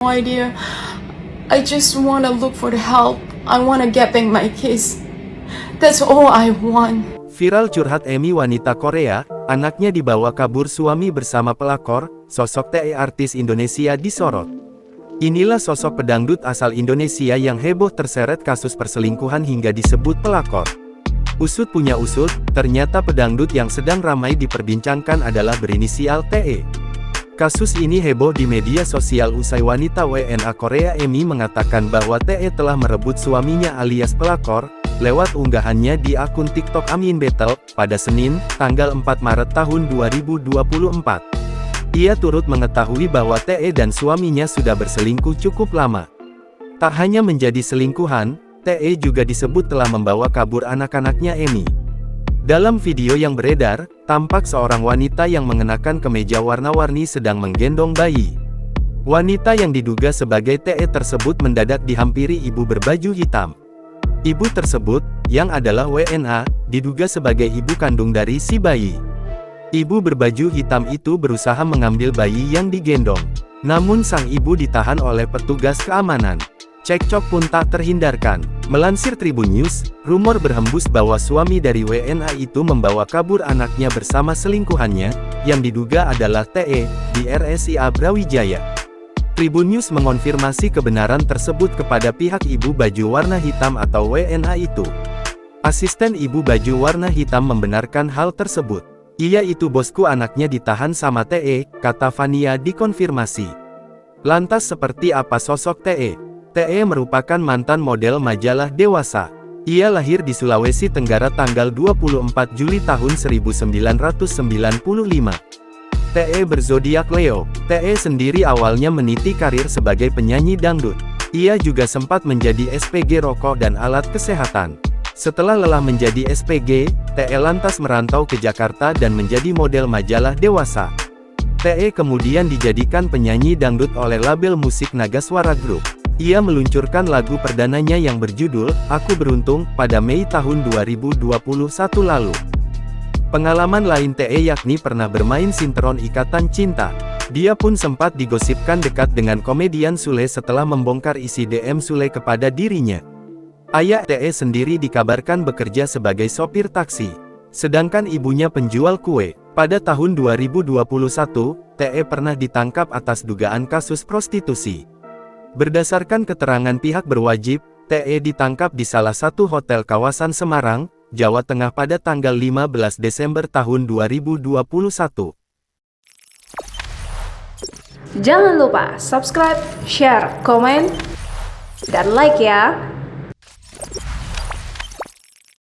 No idea. I just want to look for the help. I want to get back my kids. That's all I want. Viral curhat Emi, wanita Korea, anaknya dibawa kabur suami bersama pelakor, sosok TE artis Indonesia disorot. Inilah sosok pedangdut asal Indonesia yang heboh terseret kasus perselingkuhan hingga disebut pelakor. Usut punya usut, ternyata pedangdut yang sedang ramai diperbincangkan adalah berinisial TE. Kasus ini heboh di media sosial usai wanita WNA Korea Emi mengatakan bahwa TE telah merebut suaminya alias pelakor, lewat unggahannya di akun TikTok Amin Battle, pada Senin, tanggal 4 Maret tahun 2024. Ia turut mengetahui bahwa TE dan suaminya sudah berselingkuh cukup lama. Tak hanya menjadi selingkuhan, TE juga disebut telah membawa kabur anak-anaknya Emi. Dalam video yang beredar, tampak seorang wanita yang mengenakan kemeja warna-warni sedang menggendong bayi. Wanita yang diduga sebagai TE tersebut mendadak dihampiri ibu berbaju hitam. Ibu tersebut, yang adalah WNA, diduga sebagai ibu kandung dari si bayi. Ibu berbaju hitam itu berusaha mengambil bayi yang digendong. Namun sang ibu ditahan oleh petugas keamanan. Cekcok pun tak terhindarkan. Melansir Tribun News, rumor berhembus bahwa suami dari WNA itu membawa kabur anaknya bersama selingkuhannya, yang diduga adalah TE, di RSIA Brawijaya. Tribun News mengonfirmasi kebenaran tersebut kepada pihak ibu baju warna hitam atau WNA itu. Asisten ibu baju warna hitam membenarkan hal tersebut. "Iya, itu bosku, anaknya ditahan sama TE," kata Vania dikonfirmasi. Lantas seperti apa sosok TE? TE merupakan mantan model majalah Dewasa. Ia lahir di Sulawesi Tenggara tanggal 24 Juli tahun 1995. TE berzodiak Leo. TE sendiri awalnya meniti karir sebagai penyanyi dangdut. Ia juga sempat menjadi SPG rokok dan alat kesehatan. Setelah lelah menjadi SPG, TE lantas merantau ke Jakarta dan menjadi model majalah Dewasa. TE kemudian dijadikan penyanyi dangdut oleh label musik Nagaswara Group. Ia meluncurkan lagu perdananya yang berjudul "Aku Beruntung" pada Mei tahun 2021 lalu. Pengalaman lain TE yakni pernah bermain sinetron Ikatan Cinta. Dia pun sempat digosipkan dekat dengan komedian Sule setelah membongkar isi DM Sule kepada dirinya. Ayah TE sendiri dikabarkan bekerja sebagai sopir taksi, sedangkan ibunya penjual kue. Pada tahun 2021, TE pernah ditangkap atas dugaan kasus prostitusi. Berdasarkan keterangan pihak berwajib, TE ditangkap di salah satu hotel kawasan Semarang, Jawa Tengah pada tanggal 15 Desember tahun 2021. Jangan lupa subscribe, share, komen, dan like ya!